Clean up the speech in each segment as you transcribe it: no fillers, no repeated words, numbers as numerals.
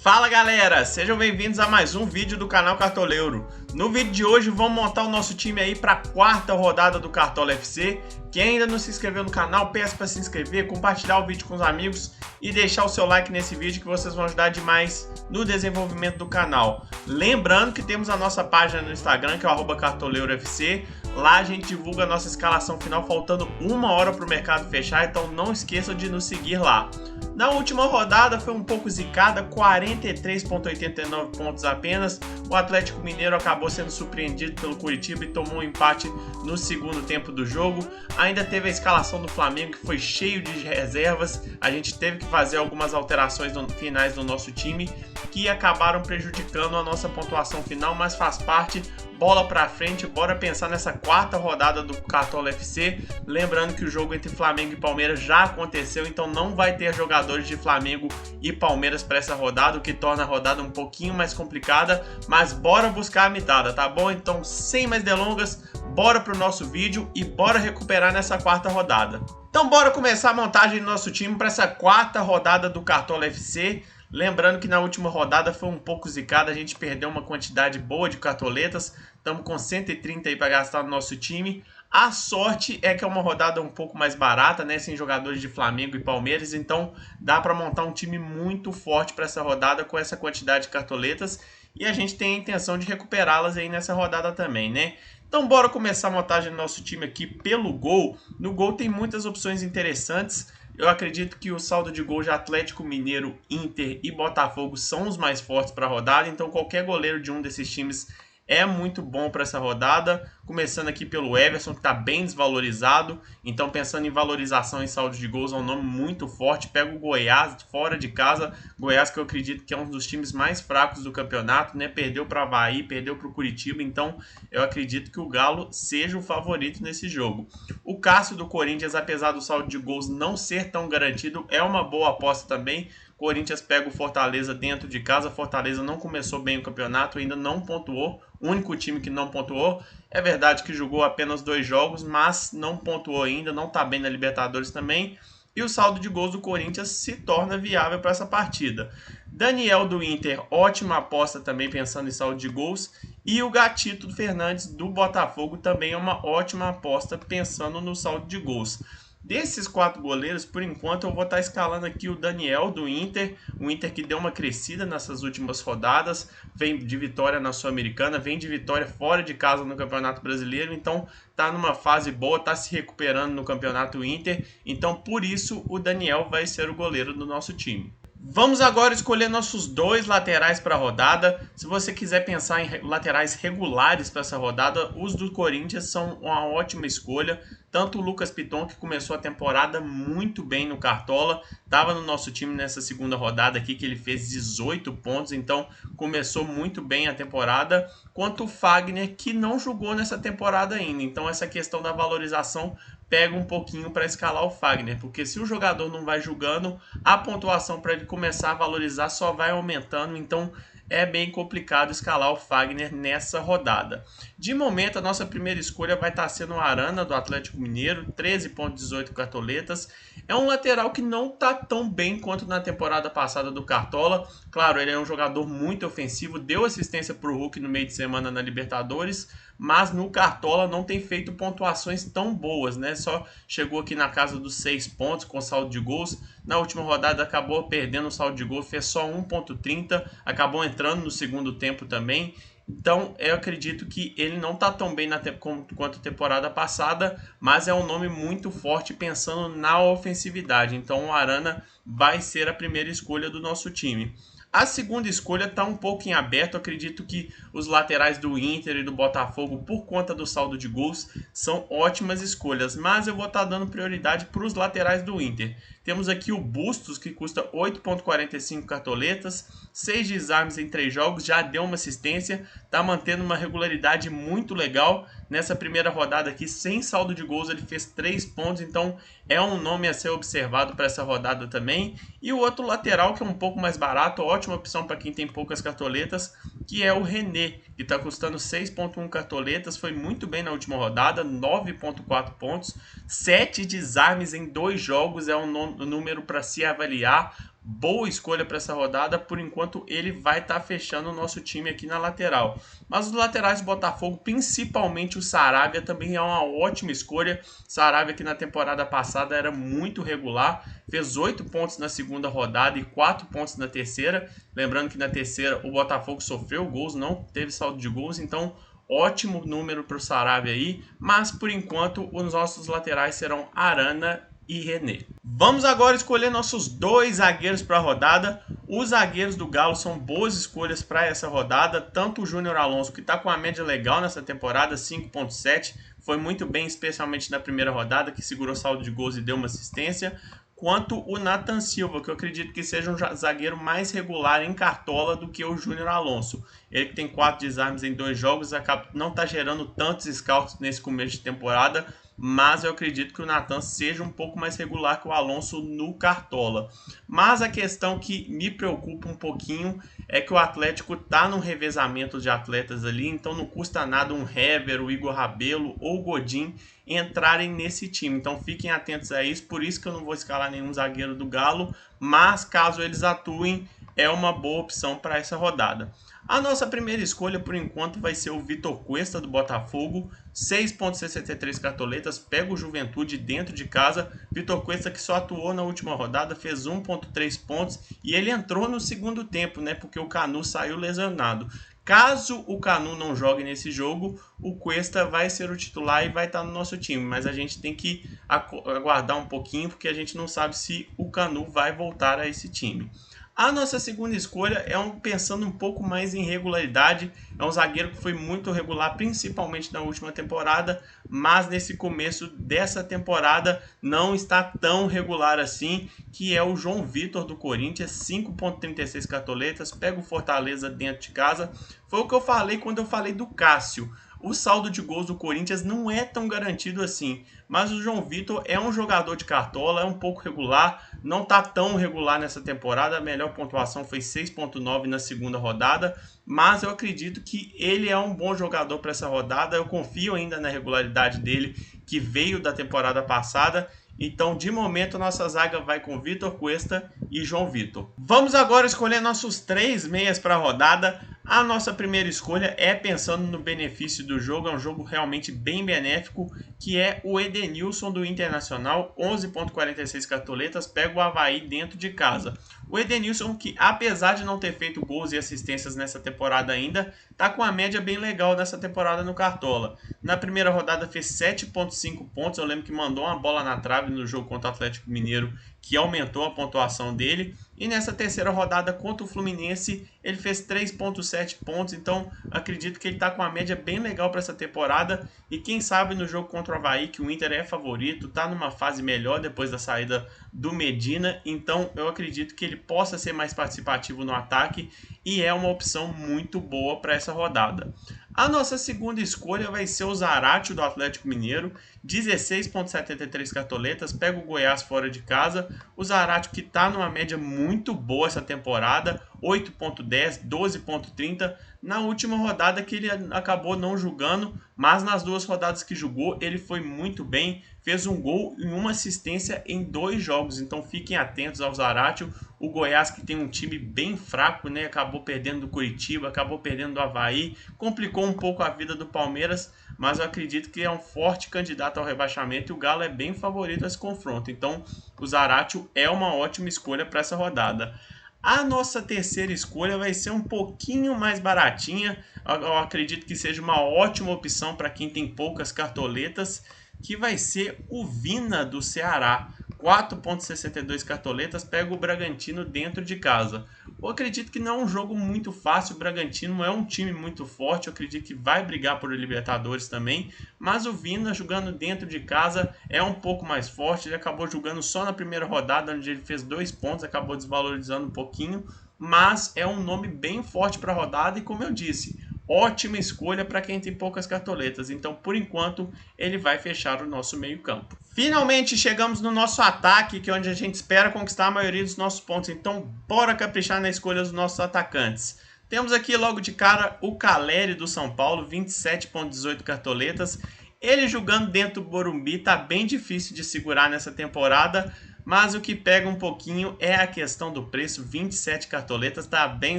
Fala galera, sejam bem-vindos a mais um vídeo do canal Cartoleiro. No vídeo de hoje vamos montar o nosso time aí para a quarta rodada do Cartola FC. Quem ainda não se inscreveu no canal, peço para se inscrever, compartilhar o vídeo com os amigos e deixar o seu like nesse vídeo que vocês vão ajudar demais no desenvolvimento do canal. Lembrando que temos a nossa página no Instagram, que é o @cartoleirofc. Lá a gente divulga a nossa escalação final faltando uma hora para o mercado fechar, então não esqueçam de nos seguir lá. Na última rodada foi um pouco zicada, 43,89 pontos apenas. O Atlético Mineiro acabou sendo surpreendido pelo Curitiba e tomou um empate no segundo tempo do jogo. Ainda teve a escalação do Flamengo, que foi cheio de reservas. A gente teve que fazer algumas alterações finais do nosso time que acabaram prejudicando a nossa pontuação final, mas faz parte. Bola pra frente, bora pensar nessa quarta rodada do Cartola FC. Lembrando que o jogo entre Flamengo e Palmeiras já aconteceu, então não vai ter jogadores de Flamengo e Palmeiras para essa rodada, o que torna a rodada um pouquinho mais complicada, mas bora buscar a mitada, tá bom? Então, sem mais delongas, bora pro nosso vídeo e bora recuperar nessa quarta rodada. Então, bora começar a montagem do nosso time para essa quarta rodada do Cartola FC. Lembrando que na última rodada foi um pouco zicada, a gente perdeu uma quantidade boa de cartoletas, estamos com 130 aí para gastar no nosso time. A sorte é que é uma rodada um pouco mais barata, né, sem jogadores de Flamengo e Palmeiras, então dá para montar um time muito forte para essa rodada com essa quantidade de cartoletas e a gente tem a intenção de recuperá-las aí nessa rodada também, né? Então bora começar a montagem do nosso time aqui pelo gol. No gol tem muitas opções interessantes. Eu acredito que o saldo de gol de Atlético Mineiro, Inter e Botafogo são os mais fortes para a rodada, então qualquer goleiro de um desses times é muito bom para essa rodada. Começando aqui pelo Everson, que está bem desvalorizado, então pensando em valorização e saldo de gols é um nome muito forte. Pega o Goiás fora de casa, Goiás que eu acredito que é um dos times mais fracos do campeonato, né? Perdeu para o Avaí, perdeu para o Curitiba, então eu acredito que o Galo seja o favorito nesse jogo. O Cássio do Corinthians, apesar do saldo de gols não ser tão garantido, é uma boa aposta também. Corinthians pega o Fortaleza dentro de casa. Fortaleza não começou bem o campeonato, ainda não pontuou. O único time que não pontuou. É verdade que jogou apenas 2 jogos, mas não pontuou ainda, não está bem na Libertadores também. E o saldo de gols do Corinthians se torna viável para essa partida. Daniel do Inter, ótima aposta também pensando em saldo de gols. E o Gatito Fernandes do Botafogo também é uma ótima aposta pensando no saldo de gols. Desses 4 goleiros, por enquanto eu vou estar escalando aqui o Daniel do Inter, o Inter que deu uma crescida nessas últimas rodadas, vem de vitória na Sul-Americana, vem de vitória fora de casa no Campeonato Brasileiro, então tá numa fase boa, tá se recuperando no Campeonato Inter, então por isso o Daniel vai ser o goleiro do nosso time. Vamos agora escolher nossos 2 laterais para a rodada. Se você quiser pensar em laterais regulares para essa rodada, os do Corinthians são uma ótima escolha. Tanto o Lucas Piton, que começou a temporada muito bem no Cartola, estava no nosso time nessa segunda rodada aqui, que ele fez 18 pontos, então começou muito bem a temporada, quanto o Fagner, que não jogou nessa temporada ainda. Então essa questão da valorização pega um pouquinho para escalar o Fagner, porque se o jogador não vai jogando, a pontuação para ele começar a valorizar só vai aumentando, então é bem complicado escalar o Fagner nessa rodada. De momento, a nossa primeira escolha vai estar sendo o Arana, do Atlético Mineiro, 13,18 cartoletas. É um lateral que não está tão bem quanto na temporada passada do Cartola. Claro, ele é um jogador muito ofensivo, deu assistência para o Hulk no meio de semana na Libertadores, mas no Cartola não tem feito pontuações tão boas, né? Só chegou aqui na casa dos 6 pontos com saldo de gols. Na última rodada acabou perdendo o saldo de gols, fez só 1,30, acabou entrando no segundo tempo também. Então eu acredito que ele não está tão bem quanto a temporada passada, mas é um nome muito forte pensando na ofensividade. Então o Arana vai ser a primeira escolha do nosso time. A segunda escolha está um pouco em aberto. Eu acredito que os laterais do Inter e do Botafogo, por conta do saldo de gols, são ótimas escolhas, mas eu vou estar dando prioridade para os laterais do Inter. Temos aqui o Bustos, que custa 8,45 cartoletas, 6 desarmes em 3 jogos, já deu uma assistência, está mantendo uma regularidade muito legal. Nessa primeira rodada aqui, sem saldo de gols, ele fez 3 pontos, então é um nome a ser observado para essa rodada também. E o outro lateral, que é um pouco mais barato, ótima opção para quem tem poucas cartoletas, que é o René, que está custando 6,1 cartoletas, foi muito bem na última rodada, 9,4 pontos, 7 desarmes em 2 jogos, é um número para se avaliar. boa escolha para essa rodada. Por enquanto ele vai estar fechando o nosso time aqui na lateral. Mas os laterais do Botafogo, principalmente o Saravia, também é uma ótima escolha. Saravia que na temporada passada era muito regular, fez 8 pontos na segunda rodada e 4 pontos na terceira. Lembrando que na terceira o Botafogo sofreu gols, não teve saldo de gols, então ótimo número para o Saravia aí. Mas por enquanto os nossos laterais serão Arana e René. Vamos agora escolher nossos dois zagueiros para a rodada. Os zagueiros do Galo são boas escolhas para essa rodada. Tanto o Júnior Alonso, que está com uma média legal nessa temporada, 5.7, foi muito bem, especialmente na primeira rodada, que segurou saldo de gols e deu uma assistência, quanto o Nathan Silva, que eu acredito que seja um zagueiro mais regular em cartola do que o Júnior Alonso. Ele que tem 4 desarmes em 2 jogos, não está gerando tantos scouts nesse começo de temporada, mas eu acredito que o Nathan seja um pouco mais regular que o Alonso no cartola. Mas a questão que me preocupa um pouquinho é que o Atlético está num revezamento de atletas ali, então não custa nada um Hever, o Igor Rabelo ou o Godin entrarem nesse time. Então fiquem atentos a isso, por isso que eu não vou escalar nenhum zagueiro do Galo, mas caso eles atuem, é uma boa opção para essa rodada. A nossa primeira escolha, por enquanto, vai ser o Vitor Cuesta, do Botafogo, 6.63 cartoletas, pega o Juventude dentro de casa. Vitor Cuesta que só atuou na última rodada, fez 1.3 pontos e ele entrou no segundo tempo, né, porque o Canu saiu lesionado. Caso o Canu não jogue nesse jogo, o Cuesta vai ser o titular e vai estar no nosso time, mas a gente tem que aguardar um pouquinho, porque a gente não sabe se o Canu vai voltar a esse time. A nossa segunda escolha é pensando um pouco mais em regularidade. É um zagueiro que foi muito regular, principalmente na última temporada, mas nesse começo dessa temporada não está tão regular assim, que é o João Vitor do Corinthians, 5.36 cartoletas, pega o Fortaleza dentro de casa. Foi o que eu falei quando eu falei do Cássio. O saldo de gols do Corinthians não é tão garantido assim, mas o João Vitor é um jogador de cartola, é um pouco regular, não está tão regular nessa temporada, a melhor pontuação foi 6.9 na segunda rodada, mas eu acredito que ele é um bom jogador para essa rodada, eu confio ainda na regularidade dele, que veio da temporada passada. Então, de momento, nossa zaga vai com Vitor Cuesta e João Vitor. Vamos agora escolher nossos 3 meias para a rodada. A nossa primeira escolha é pensando no benefício do jogo, é um jogo realmente bem benéfico, que é o Edenilson do Internacional, 11.46 cartoletas, pega o Avaí dentro de casa. O Edenilson, que apesar de não ter feito gols e assistências nessa temporada ainda, está com uma média bem legal nessa temporada no Cartola. Na primeira rodada fez 7.5 pontos, eu lembro que mandou uma bola na trave no jogo contra o Atlético Mineiro, que aumentou a pontuação dele. E nessa terceira rodada contra o Fluminense, ele fez 3.7 pontos, então acredito que ele está com uma média bem legal para essa temporada. E quem sabe no jogo contra o Avaí, que o Inter é favorito, está numa fase melhor depois da saída do Medina, então eu acredito que ele possa ser mais participativo no ataque e é uma opção muito boa para essa rodada. A nossa segunda escolha vai ser o Zarate do Atlético Mineiro, 16.73 cartoletas, pega o Goiás fora de casa. O Zarate que está numa média muito boa essa temporada, 8.10, 12.30. Na última rodada que ele acabou não jogando, mas nas 2 rodadas que jogou ele foi muito bem, fez um gol e uma assistência em 2 jogos, então fiquem atentos ao Zarate. O Goiás que tem um time bem fraco, né? Acabou perdendo do Curitiba, acabou perdendo do Avaí, complicou um pouco a vida do Palmeiras, mas eu acredito que é um forte candidato ao rebaixamento e o Galo é bem favorito a esse confronto, então o Zarate é uma ótima escolha para essa rodada. A nossa terceira escolha vai ser um pouquinho mais baratinha, eu acredito que seja uma ótima opção para quem tem poucas cartoletas, que vai ser o Vina do Ceará, 4.62 cartoletas, pega o Bragantino dentro de casa. Eu acredito que não é um jogo muito fácil, o Bragantino é um time muito forte, eu acredito que vai brigar por Libertadores também, mas o Vina jogando dentro de casa é um pouco mais forte, ele acabou jogando só na primeira rodada, onde ele fez 2 pontos, acabou desvalorizando um pouquinho, mas é um nome bem forte para a rodada e como eu disse, ótima escolha para quem tem poucas cartoletas, então por enquanto ele vai fechar o nosso meio campo. Finalmente chegamos no nosso ataque, que é onde a gente espera conquistar a maioria dos nossos pontos, então bora caprichar na escolha dos nossos atacantes. Temos aqui logo de cara o Caleri do São Paulo, 27.18 cartoletas. Ele jogando dentro do Morumbi tá bem difícil de segurar nessa temporada, mas o que pega um pouquinho é a questão do preço. 27 cartoletas, tá bem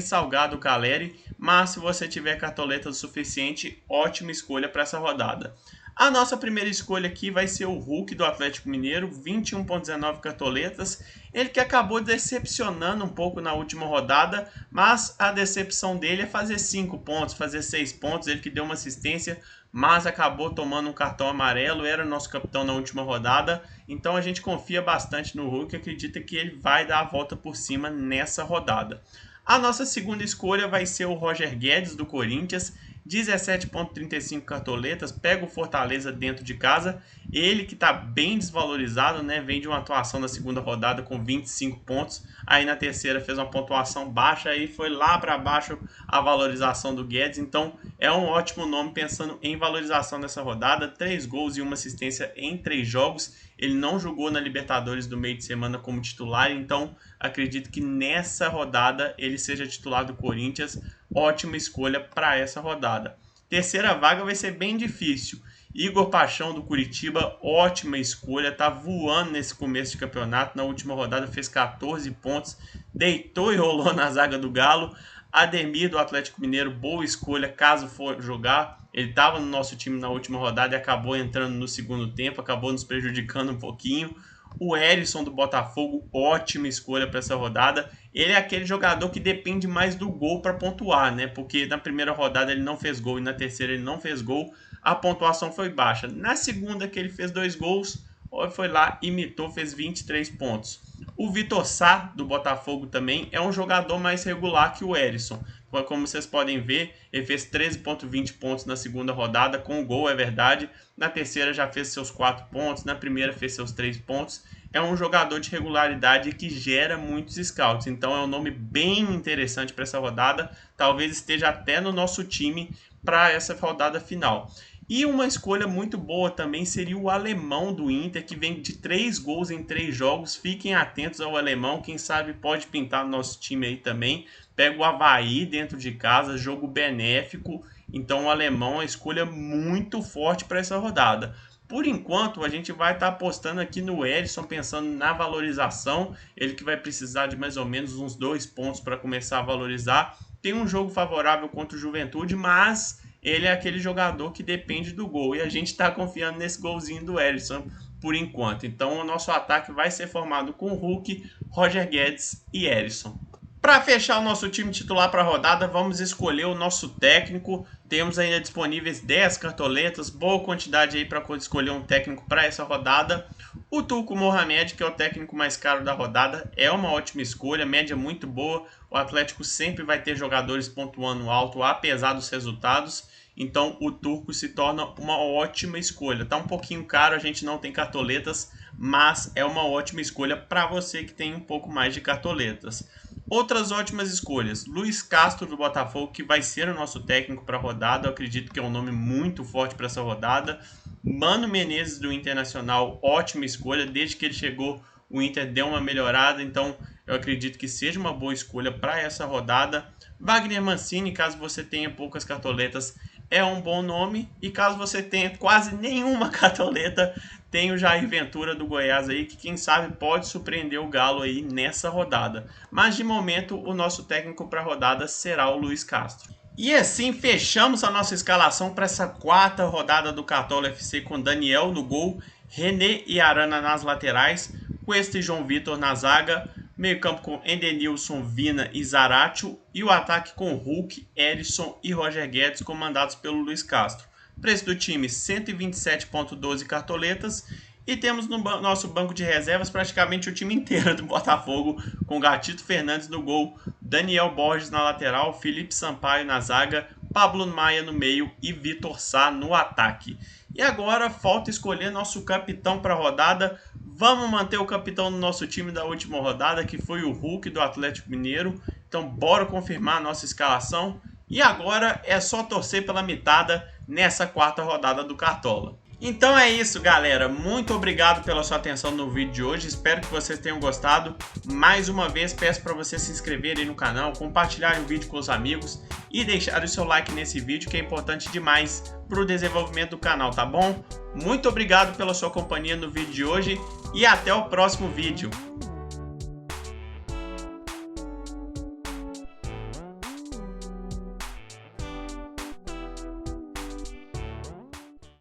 salgado o Caleri, mas se você tiver cartoletas o suficiente, ótima escolha para essa rodada. A nossa primeira escolha aqui vai ser o Hulk do Atlético Mineiro, 21,19 cartoletas. Ele que acabou decepcionando um pouco na última rodada, mas a decepção dele é fazer 5 pontos, fazer 6 pontos. Ele que deu uma assistência, mas acabou tomando um cartão amarelo, era o nosso capitão na última rodada. Então a gente confia bastante no Hulk e acredita que ele vai dar a volta por cima nessa rodada. A nossa segunda escolha vai ser o Roger Guedes do Corinthians, 17,35 cartoletas, pega o Fortaleza dentro de casa. Ele que está bem desvalorizado, né? Vem de uma atuação na segunda rodada com 25 pontos. Aí na terceira fez uma pontuação baixa, aí foi lá para baixo a valorização do Guedes. Então é um ótimo nome pensando em valorização nessa rodada. 3 gols e 1 assistência em 3 jogos. Ele não jogou na Libertadores do meio de semana como titular, então acredito que nessa rodada ele seja titular do Corinthians. Ótima escolha para essa rodada. Terceira vaga vai ser bem difícil. Igor Paixão do Curitiba, ótima escolha, tá voando nesse começo de campeonato. Na última rodada fez 14 pontos, deitou e rolou na zaga do Galo. Ademir do Atlético Mineiro, boa escolha caso for jogar. Ele estava no nosso time na última rodada e acabou entrando no segundo tempo, acabou nos prejudicando um pouquinho. O Erisson do Botafogo, ótima escolha para essa rodada. Ele é aquele jogador que depende mais do gol para pontuar, né? Porque na primeira rodada ele não fez gol e na terceira ele não fez gol. A pontuação foi baixa. Na segunda que ele fez 2 gols, foi lá, imitou, fez 23 pontos. O Vitor Sá do Botafogo também é um jogador mais regular que o Erisson. Como vocês podem ver, ele fez 13,20 pontos na segunda rodada, com gol, é verdade. Na terceira já fez seus 4 pontos, na primeira fez seus 3 pontos. É um jogador de regularidade que gera muitos scouts, então é um nome bem interessante para essa rodada. Talvez esteja até no nosso time para essa rodada final. E uma escolha muito boa também seria o alemão do Inter, que vem de 3 gols em 3 jogos. Fiquem atentos ao alemão, quem sabe pode pintar no nosso time aí também. Pega o Avaí dentro de casa, jogo benéfico. Então o alemão é uma escolha muito forte para essa rodada. Por enquanto, a gente vai estar apostando aqui no Erisson, pensando na valorização. Ele que vai precisar de mais ou menos uns 2 pontos para começar a valorizar. Tem um jogo favorável contra o Juventude, mas ele é aquele jogador que depende do gol. E a gente está confiando nesse golzinho do Erisson por enquanto. Então o nosso ataque vai ser formado com Hulk, Roger Guedes e Erisson. Para fechar o nosso time titular para a rodada, vamos escolher o nosso técnico. Temos ainda disponíveis 10 cartoletas, boa quantidade aí para escolher um técnico para essa rodada. O Turco Mohamed, que é o técnico mais caro da rodada, é uma ótima escolha, média muito boa. O Atlético sempre vai ter jogadores pontuando alto, apesar dos resultados. Então o Turco se torna uma ótima escolha. Tá um pouquinho caro, a gente não tem cartoletas, mas é uma ótima escolha para você que tem um pouco mais de cartoletas. Outras ótimas escolhas, Luiz Castro do Botafogo, que vai ser o nosso técnico para a rodada. Eu acredito que é um nome muito forte para essa rodada. Mano Menezes do Internacional, ótima escolha, desde que ele chegou o Inter deu uma melhorada, então eu acredito que seja uma boa escolha para essa rodada. Wagner Mancini, caso você tenha poucas cartoletas, é um bom nome, e caso você tenha quase nenhuma cartoleta, tem o Jair Ventura do Goiás aí, que quem sabe pode surpreender o Galo aí nessa rodada. Mas de momento o nosso técnico para a rodada será o Luiz Castro. E assim fechamos a nossa escalação para essa quarta rodada do Cartola FC, com Daniel no gol, René e Arana nas laterais, Cuesta e João Vitor na zaga, meio campo com Edenilson, Vina e Zaratio, e o ataque com Hulk, Erisson e Roger Guedes, comandados pelo Luiz Castro. Preço do time 127,12 cartoletas, e temos no nosso banco de reservas praticamente o time inteiro do Botafogo, com Gatito Fernandes no gol, Daniel Borges na lateral, Felipe Sampaio na zaga, Pablo Maia no meio e Vitor Sá no ataque. E agora falta escolher nosso capitão para a rodada. Vamos manter o capitão do nosso time da última rodada, que foi o Hulk do Atlético Mineiro. Então bora confirmar a nossa escalação. E agora é só torcer pela mitada nessa quarta rodada do Cartola. Então é isso, galera. Muito obrigado pela sua atenção no vídeo de hoje. Espero que vocês tenham gostado. Mais uma vez, peço para vocês se inscreverem no canal, compartilharem o vídeo com os amigos e deixarem o seu like nesse vídeo, que é importante demais para o desenvolvimento do canal, tá bom? Muito obrigado pela sua companhia no vídeo de hoje e até o próximo vídeo.